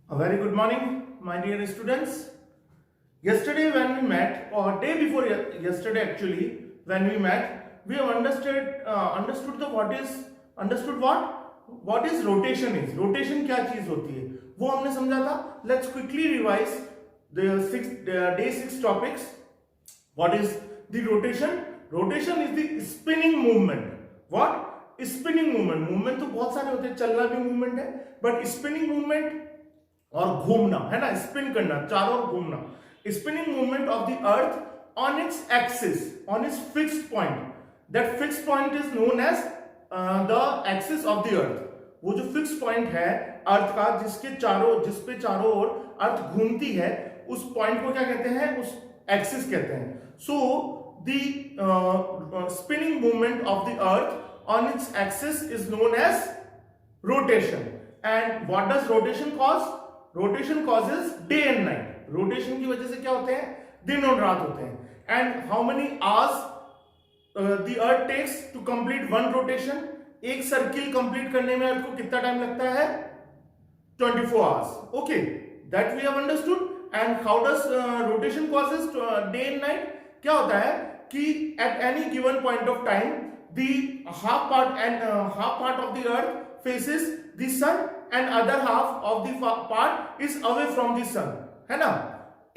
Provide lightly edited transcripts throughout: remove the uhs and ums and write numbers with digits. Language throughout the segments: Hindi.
A very good morning, my dear students. Yesterday when we met, or day before yesterday actually, when we met, we have understood the what is rotation is. Rotation क्या चीज होती है वो हमने समझा था. Let's quickly revise the day 6 topics. What is the rotation? Rotation is the spinning movement. What? Spinning movement. Movement तो बहुत सारे होते हैं, चलना भी movement है, but spinning movement और घूमना है ना, स्पिन करना, चारों ओर घूमना. Spinning movement of the earth on its axis, on its fixed point. That fixed point is known as the axis of the earth. वो जो फिक्स्ड पॉइंट है अर्थ का, जिसपे चारों ओर अर्थ घूमती है, उस पॉइंट को क्या कहते हैं? उस एक्सिस कहते हैं. So the spinning movement of the earth on its axis is known as rotation. And what does rotation cause? Rotation causes day and night. Rotation की वजह से क्या होते हैं? दिन और रात होते हैं. And how many hours the earth takes to complete one rotation? एक सर्किल कंप्लीट करने में अर्थ को कितना टाइम लगता है? 24 hours. Okay, that we have understood. And how does rotation causes day and night? क्या होता है कि at any given point of time the half part of the earth faces the sun and other half of the part is away from the sun. है ना?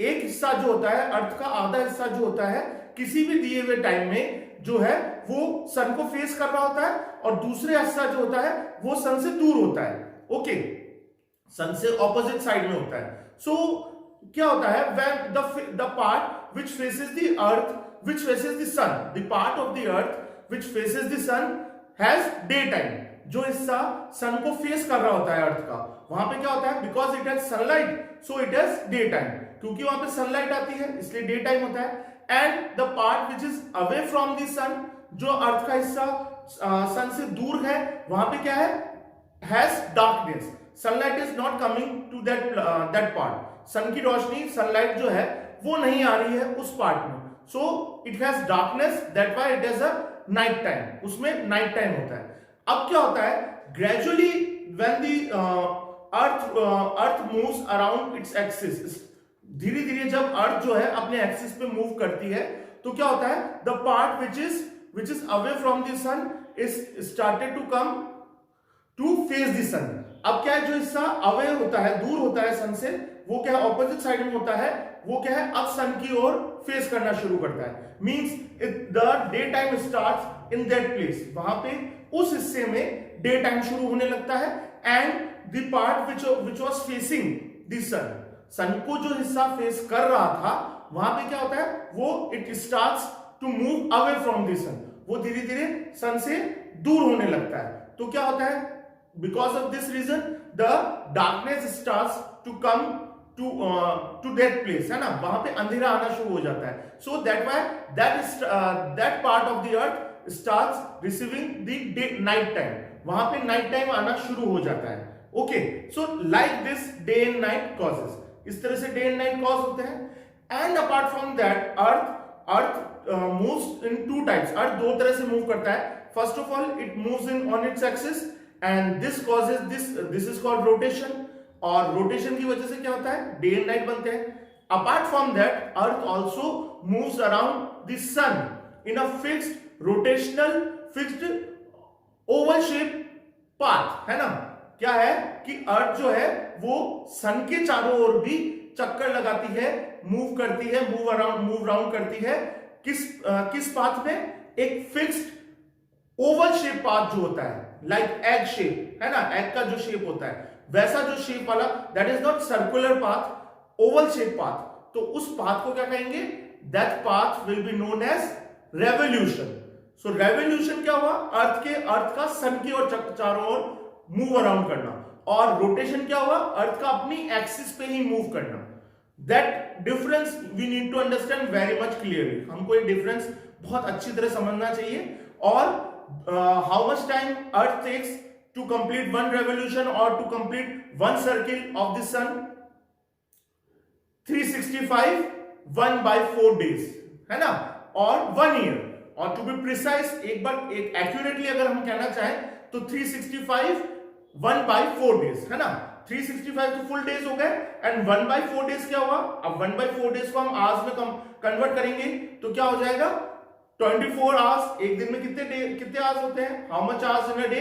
एक हिस्सा जो होता है अर्थ का, आधा हिस्सा जो होता है किसी भी दिए हुए टाइम में जो है वो सन को फेस कर रहा होता है, और दूसरे हिस्सा जो होता है वो सन से दूर होता है. ओके, सन से ऑपोजिट साइड में होता है. सो क्या होता है? when the part which faces the earth, which faces the sun, the part of the earth which faces the sun has daytime. जो हिस्सा सन को फेस कर रहा होता है अर्थ का, वहां पे क्या होता है? Because it has sunlight so it has day time. क्योंकि वहां पे सनलाइट आती है इसलिए डे टाइम होता है. And the part which is away from the sun, जो अर्थ का हिस्सा सन से दूर है, वहां पे क्या है? Has darkness. Sunlight is not coming to that part. Sun की रोशनी, सनलाइट जो है वो नहीं आ रही है उस पार्ट में. So it has darkness, that why it has a night time. उसमें नाइट टाइम होता है. अब क्या होता है? Gradually when the earth moves around its axis, धीरे धीरे जब अर्थ जो है अपने एक्सिस पे मूव करती है, तो क्या होता है? The part which is away from the sun is started to come to face the sun. अब क्या है? जो हिस्सा अवे होता है, दूर होता है सन से, वो क्या है? ऑपोजिट साइड में होता है. वो क्या है? अब सन की ओर फेस करना शुरू करता है. Means the day time starts in that place. वहां पे उस हिस्से में डे टाइम शुरू होने लगता है. And the part which was facing the sun, sun को जो हिस्सा फेस कर रहा था, वहां पे क्या होता है? वो it starts to move away from the sun. वो धीरे धीरे सन से दूर होने लगता है. तो क्या होता है? Because of this reason the darkness starts to come to that place. है ना? वहां पे अंधेरा आना शुरू हो जाता है. So that why that part of the earth starts receiving the night time. वहां पे नाइट टाइम आना शुरू हो जाता है. Okay, so like this day and night causes. इस तरह से डे एंड नाइट कॉज होते हैं. And apart from that earth moves in two types. Earth दो तरह से मूव करता है. First of all it moves in on its axis, and this causes this is called rotation. और रोटेशन की वजह से क्या होता है? डे एंड नाइट बनते हैं. Apart from that earth also moves around the sun in a fixed rotational fixed oval shape path. है ना? क्या है कि अर्थ जो है वो सन के चारों ओर भी चक्कर लगाती है, मूव करती है, मूव राउंड करती है. किस पाथ में? एक फिक्स्ड ओवल शेप पाथ जो होता है, लाइक एग शेप. है ना? एग का जो शेप होता है वैसा जो शेप वाला, that is not circular path, oval shape path. तो उस पाथ को क्या कहेंगे? That path will be known as revolution. So revolution क्या हुआ? अर्थ का सन की ओर चारों ओर मूव अराउंड करना. और रोटेशन क्या हुआ? अर्थ का अपनी एक्सिस पे ही मूव करना. That difference we need to understand very much clearly. हमको ये डिफरेंस बहुत अच्छी तरह समझना चाहिए. और how much time earth takes to complete one revolution और to complete one circle of the sun? 365 1/4 days. है ना? और 1 year. और टू बी प्रिसाइज, एक एक्यूरेटली अगर हम कहना चाहें तो 365 1/4 डेज, है ना। 365 तो फुल डेज हो गए एंड 1/4 डेज क्या हुआ? अब 1/4 डेज को हम आवर्स में कन्वर्ट करेंगे तो क्या हो जाएगा? 24 आवर्स। एक दिन में कितने आवर्स होते हैं? How much hours in a day?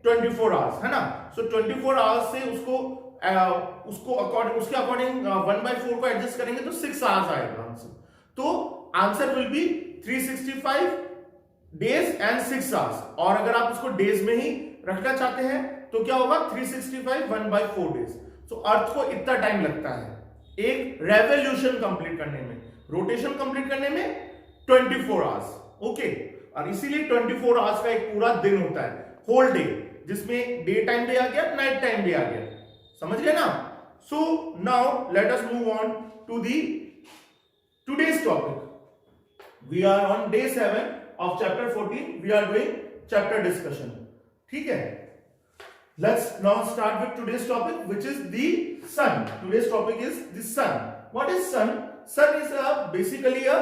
24 hours, है ना। सो 24 आवर्स से उसके अकॉर्डिंग 1/4 को एडजस्ट करेंगे तो 6 आवर्स आएगा आंसर। तो answer will be 365 days and 6 hours. और अगर आप उसको डेज में ही रखना चाहते हैं तो क्या होगा? 365 1/4 डेज। सो अर्थ को इतना टाइम लगता है एक रेवोल्यूशन कंप्लीट करने में, रोटेशन कंप्लीट करने में 24 आवर्स। ओके, और इसीलिए 24 आवर्स का एक पूरा दिन होता है, होल डे, जिसमें डे टाइम भी आ गया, नाइट टाइम भी आ गया। समझ गए ना? So now let us move on to the today's topic. We are on day 7 of chapter 14. We are doing chapter discussion. ठीक है? Let's now start with today's topic, which is the sun. Today's topic is the sun. What is sun? Sun is basically a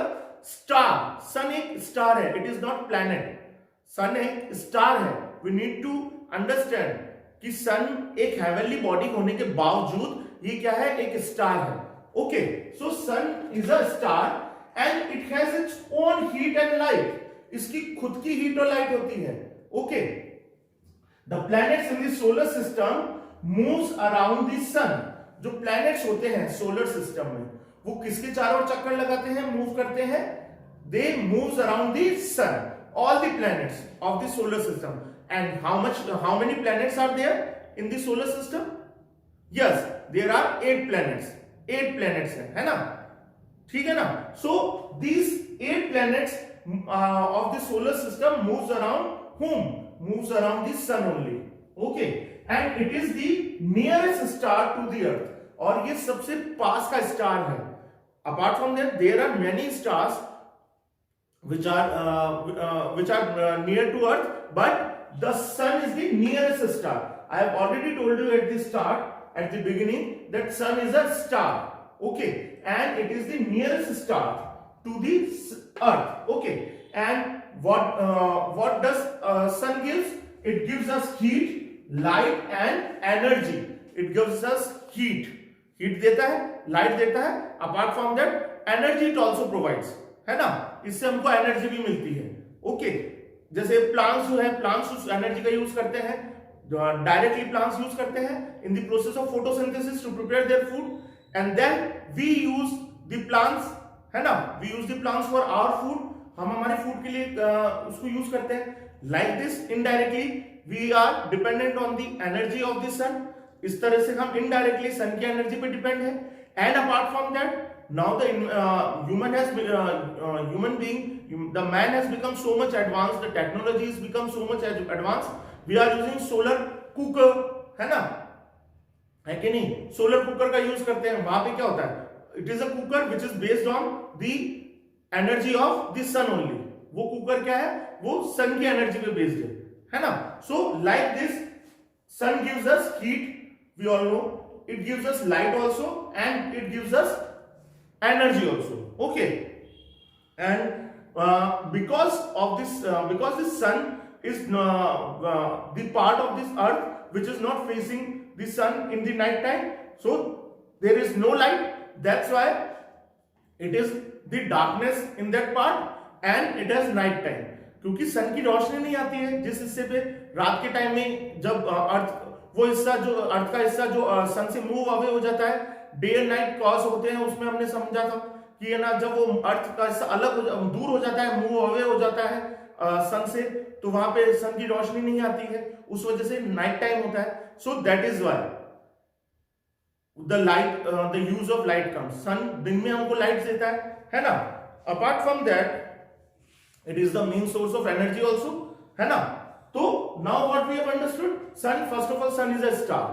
star. Sun एक star है. It is not planet. Sun एक star है. We need to understand कि sun एक heavenly body होने के बावजूद ये क्या है? एक star है. Okay, so sun is a star and it has its own heat and light. इसकी खुद की हीट और लाइट होती है. Okay, the planets in the solar system moves around the sun. जो planets होते हैं solar system में, वो किसके चारों ओर चक्कर लगाते हैं, मूव करते हैं? They moves around the sun. All the planets of the solar system. And how many planets are there in the solar system? Yes, there are 8 planets. 8 planets है ना? ठीक है ना? So these 8 planets of the solar system moves around whom? Moves around the sun only. Okay, and it is the nearest star to the earth. और ये सबसे पास का स्टार है. Apart from that, there are many stars which are near to earth, but the sun is the nearest star. I have already told you at the start, at the beginning, that sun is a star. Okay, and it is the nearest star to the earth. Okay, and what does sun gives? It gives us heat, light and energy. It gives us heat देता है, light देता है. Apart from that, energy it also provides, है ना. इससे हमको एनर्जी भी मिलती है. ओके, जैसे प्लांट्स जो है, प्लांट्स एनर्जी का यूज करते हैं, डायरेक्टली प्लांट्स यूज करते हैं in the process of photosynthesis to prepare their food, and then we use the plants, है ना. We use the plants for our food. हम हमारे फूड के लिए उसको यूज करते हैं. Like this indirectly we are dependent on the energy of the sun. इस तरह से हम इनडायरेक्टली सन की एनर्जी पे डिपेंड है. And apart from that, now the the man has become so much advanced, the technology has become so much advanced. We are using solar cooker, है ना, है कि नहीं. सोलर कुकर का यूज करते हैं. वहां पे क्या होता है? It is a cooker which is based on the energy of the sun only. वो कुकर क्या है? वो सन की एनर्जी पे बेस्ड है ना. So like this, sun gives us heat, we all know. It gives us light also and it gives us energy also. Okay, and because the sun is the part of this earth which is not facing the sun in the night time, so there is no light. That's why it is the darkness in that part and it has night time. क्योंकि सन की रोशनी नहीं आती है जिस हिस्से पे रात के टाइम में, जब अर्थ वो हिस्सा जो अर्थ का हिस्सा जो सन से मूव अवे हो जाता है, डे एंड नाइट क्रॉस होते हैं. उसमें हमने समझा था कि है ना, जब वो अर्थ का हिस्सा दूर हो जाता है, मूव अवे हो जाता है सन से, तो वहां पे सन की रोशनी नहीं आती है. उस वजह से नाइट टाइम होता है. So that is why the use of light comes. Sun दिन में हमको लाइट देता है ना. Apart from that, it is the main source of energy also, है ना. तो now what we have understood, sun, first of all sun is a star,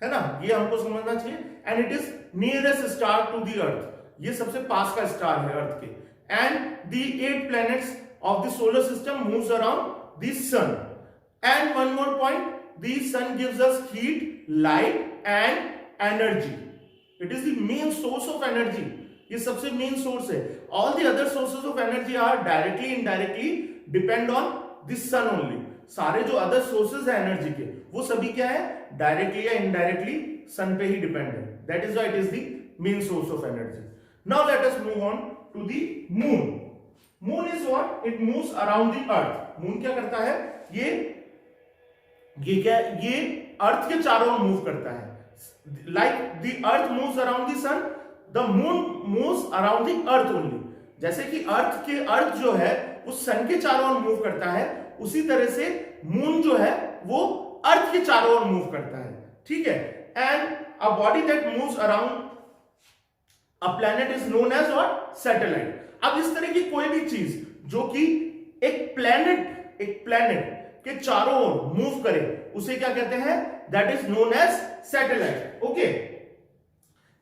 है ना. ये हमको समझना चाहिए. And it is nearest star to the earth. ये सबसे पास का स्टार है अर्थ के. And the 8 planets of the solar system moves around the sun. And one more point, the sun gives us heat, light and energy. It is the main source of energy. ये सबसे मेन सोर्स है. All the other sources of energy are directly indirectly depend on the sun only. सारे जो अदर सोर्सेज है एनर्जी के, वो सभी क्या है, डायरेक्टली या इनडायरेक्टली सन पे ही डिपेंड है. That is why it is the main source of energy. Now let us move on to the moon. Moon is what, it moves around the earth. Moon क्या करता है, ये क्या, ये अर्थ के चारों ओर मूव करता है. Like the earth moves around the sun, the moon moves around the earth only. जैसे कि अर्थ जो है वो सन के चारों ओर मूव करता है, उसी तरह से मून जो है वो अर्थ के चारों ओर मूव करता है. ठीक है. And a body that moves around a planet is known as what, satellite. अब इस तरह की कोई भी चीज जो कि एक प्लैनेट के चारों ओर मूव करे, उसे क्या कहते हैं, that is known as satellite. Okay.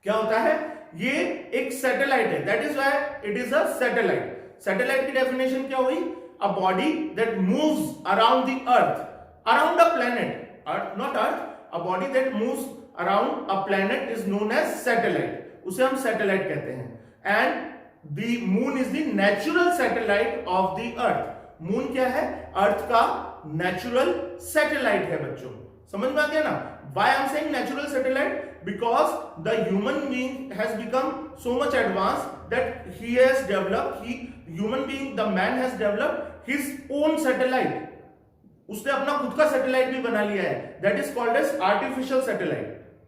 क्या होता है, ये एक सैटेलाइट है. That is why it is a satellite. Satellite की डेफिनेशन क्या हुई, a body that moves around the earth, around a planet, earth not earth, a body that moves around a planet is known as satellite. उसे हम सैटेलाइट कहते हैं. And the moon is the natural satellite of the earth. Moon क्या है, अर्थ का नेचुरल सैटेलाइट है. बच्चों समझ में आ गया ना. Why I am saying natural satellite, because the human being has become so much advanced that he has developed, the man has developed his own satellite. उसने अपना खुद का सैटेलाइट भी बना लिया है. that is called as artificial satellite,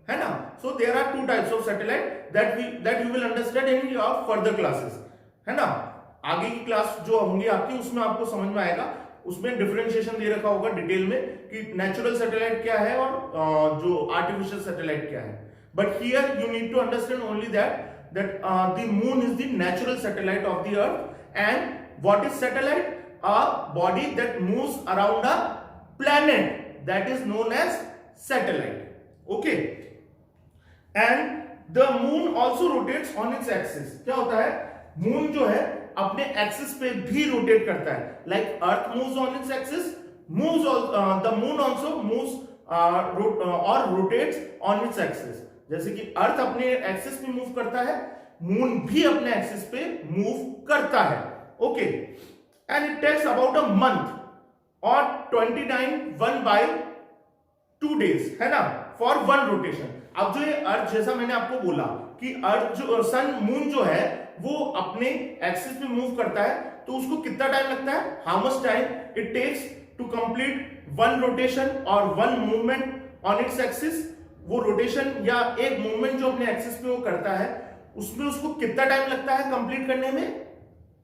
है ना. so there are two types of satellite that you will understand in your further classes, है ना. आगे की क्लास जो होंगी आपकी, उसमें आपको समझ में आएगा. उसमें डिफरेंशिएशन दे रखा होगा डिटेल में कि नेचुरल सैटेलाइट क्या है और जो आर्टिफिशियल सैटेलाइट क्या है. But here you need to understand only that the moon is the natural satellite of the earth. And what is satellite, a body that moves around a planet, that is known as satellite. Okay. And the moon also rotates on its axis. क्या होता है, मून जो है अपने एक्सिस पे भी रोटेट करता है. Like earth moves on its axis, the moon also moves और रोटेट्स ऑन इट्स एक्सिस. जैसे कि अर्थ अपने एक्सिस पे मूव करता है, मून भी अपने एक्सिस पे मूव करता है. Okay. And it takes about a month और 1 days, है ना, फॉर वन रोटेशन. अब जो ये अर्थ, जैसा मैंने आपको बोला कि अर्थ जो सन मून जो है वो अपने एक्सिस पे मूव करता है, तो उसको कितना टाइम लगता है, how much time it takes to complete one rotation और one movement on its axis. वो रोटेशन या एक मूवमेंट जो अपने एक्सिस पे वो करता है, उसमें उसको कितना टाइम लगता है कंप्लीट करने में,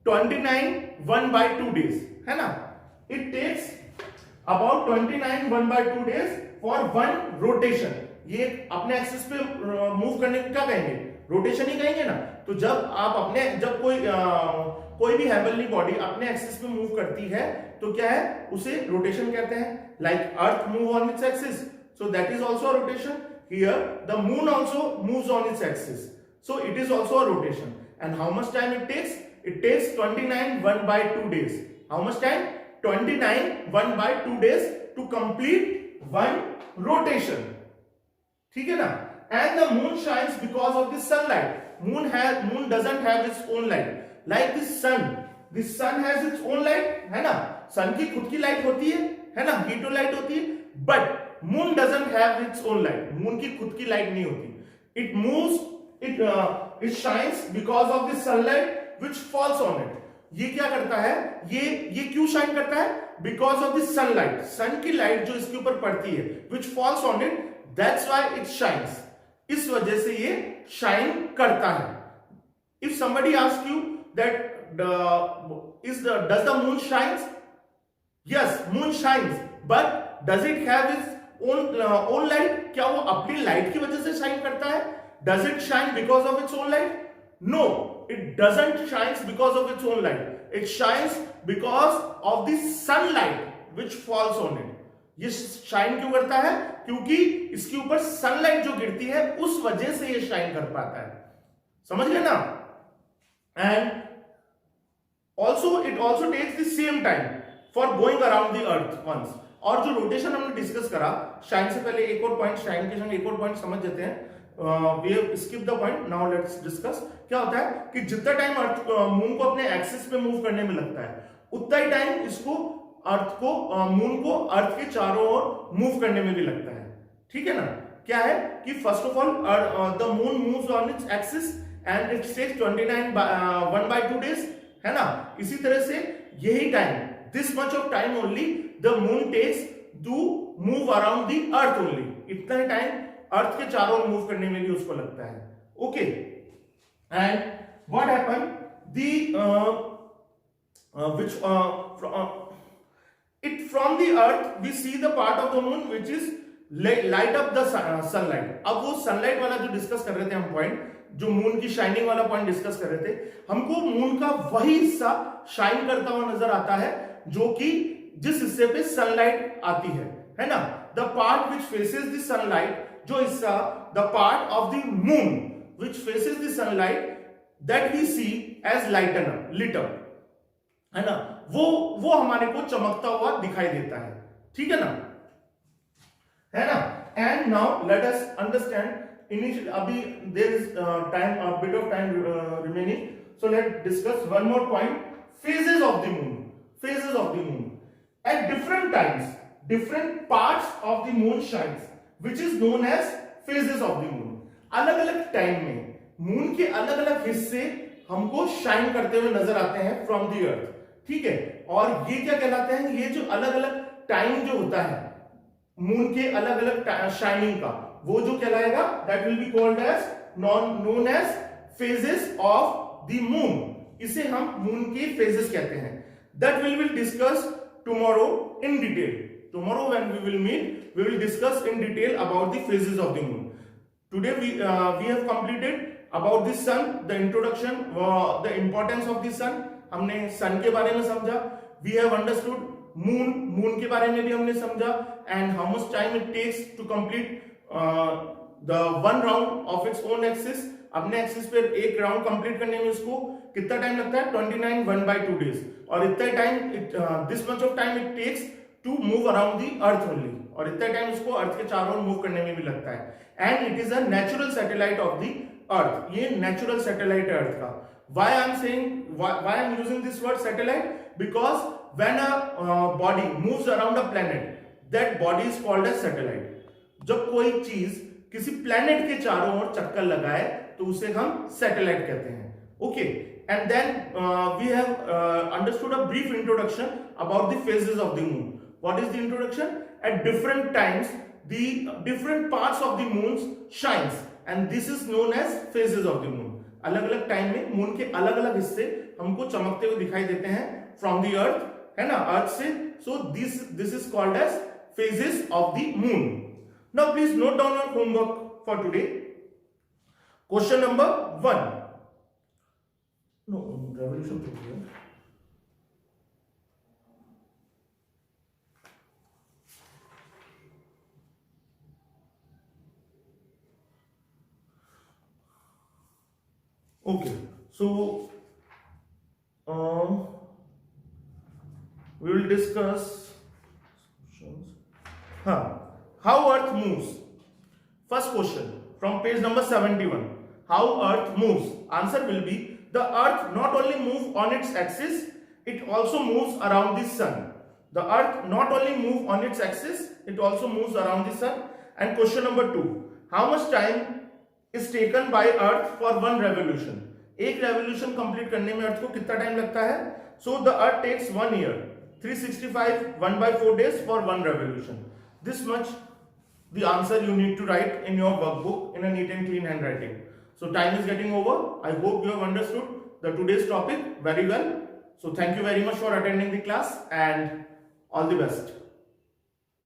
1/2 days, है ना. It takes about 1/2 days for one rotation. ये अपने एक्सिस पे मूव करने को क्या कहेंगे, रोटेशन ही कहेंगे ना. तो जब कोई भी हेवनली बॉडी अपने एक्सिस पे मूव करती है, तो क्या है, उसे रोटेशन कहते हैं. Like earth move on its axis, so that is also a rotation. Here the moon also moves on its axis, so it is also a rotation. And how much time it takes, it takes 1/2 days. How much time, 1/2 days to complete one rotation. ठीक है ना. And the moon shines because of the sunlight. Moon doesn't have its own light. Like the sun has its own light, है ना. सन की खुद की लाइट होती है ना, हीटो लाइट होती है. But moon doesn't have its own light. Moon की खुद की लाइट नहीं होती. It moves, it shines because of the sunlight which falls on it. ये क्या करता है, ये क्यों शाइन करता है, बिकॉज ऑफ द सनलाइट. सन की लाइट जो इसके ऊपर पड़ती है, which falls on it, that's why it shines. इस वजह से ये शाइन करता है. If somebody asks you that does the moon shines? Yes, moon shines, but does it have its own light? क्या वो अपनी लाइट की वजह से शाइन करता है? Does it shine because of its own light? No, it doesn't shine because of its own light. It shines because of the sunlight which falls on it. ये शाइन क्यों करता है, क्योंकि इसके ऊपर सनलाइट जो गिरती है उस वजह से ये शाइन कर पाता है. समझ गए ना. And also it also takes the same time for going around the earth once. और जो रोटेशन हमने डिस्कस करा शाइन से पहले, एक और पॉइंट, शाइन के संग एक और पॉइंट समझ जाते हैं. We have skip the point, now let's discuss. क्या होता है कि जितना टाइम अर्थ मून को अपने एक्सिस पे मूव करने में लगता है, उतना ही टाइम इसको अर्थ को मून को अर्थ के चारों ओर मूव करने में भी लगता है, ठीक है ना। क्या है कि first of all the moon moves on its axis and it takes 29 1/2 days, है ना। इसी तरह से यही time, this much of time only the moon takes to move around the earth only, इतना ही टाइम अर्थ के चारों ओर मूव करने में भी उसको लगता है। Okay, and what happen the which it from the earth we see the part of the moon which is light up the sunlight। अब वो सनलाइट वाला जो डिस्कस कर रहे थे हम पॉइंट, जो मून की शाइनिंग वाला पॉइंट डिस्कस कर रहे थे, हमको मून का वही हिस्सा शाइन करता हुआ नजर आता है जो कि जिस हिस्से पे सनलाइट आती है ना। The part which faces the sunlight, जो हिस्सा the part of the moon which faces the sunlight that we see as lighten up, lit up, है ना, वो हमारे को चमकता हुआ दिखाई देता है, ठीक है ना, है ना। And now let us understand initial, अभी there is time, a bit of time remaining, so let discuss one more point, phases of the moon. Phases of the moon at different times different parts of the moon shines which is known as phases of the moon. अलग अलग टाइम में मून के अलग अलग हिस्से हमको शाइन करते हुए नजर आते हैं फ्रॉम द अर्थ, ठीक है। और ये क्या कहलाते हैं, ये जो अलग अलग टाइम जो होता है मून के अलग अलग शाइनिंग का, वो जो कहलाएगा that will be called as known as phases of the moon. इसे हम मून के फेजेस कहते हैं। That will discuss tomorrow in detail. Tomorrow when we will meet, we will discuss in detail about the phases of the moon. Today we have completed about the sun, the introduction, the importance of the sun. हमने sun के बारे में समझा. We have understood moon के बारे में भी हमने समझा, and how much time it takes to complete the one round of its own axis. अपने एक्सिस पे एक राउंड कंप्लीट करने में उसको कितना टाइम लगता है, 29 1/2 days, और इतना time, this much of time it takes to move around the earth only, और इतना टाइम उसको अर्थ के चारों ओर मूव करने में भी लगता है। And it is a natural satellite of the earth. ये नेचुरल सैटेलाइट है अर्थ का। Why I am saying, why I am using this word satellite, because when a body moves around a planet, that body is called as satellite. जब कोई चीज किसी प्लैनेट के चारों ओर चक्कर लगाए तो उसे हम सैटेलाइट कहते हैं। Okay, and then we have understood a brief introduction about the phases of the moon. What is the introduction? At different times the different parts of the moon shines, and this is known as phases of the moon. अलग अलग टाइम में मून के अलग अलग हिस्से हमको चमकते हुए दिखाई देते हैं from the earth, है ना, अर्थ से। so this is called as phases of the moon. Now please note down your homework for today. Question number 1. No, revolution to here. Okay, so we will discuss how Earth moves. First question from page number 71. How Earth moves? Answer will be, the Earth not only moves on its axis, it also moves around the sun. The Earth not only moves on its axis, it also moves around the sun. And question number 2, how much time is taken by Earth for one revolution? एक revolution complete करने में Earth को कितना टाइम लगता है? So the Earth takes 1 year, 365 1/4 days for one revolution. This much the answer you need to write in your workbook in a neat and clean handwriting. So time is getting over. I hope you have understood the today's topic very well. So thank you very much for attending the class, and all the best.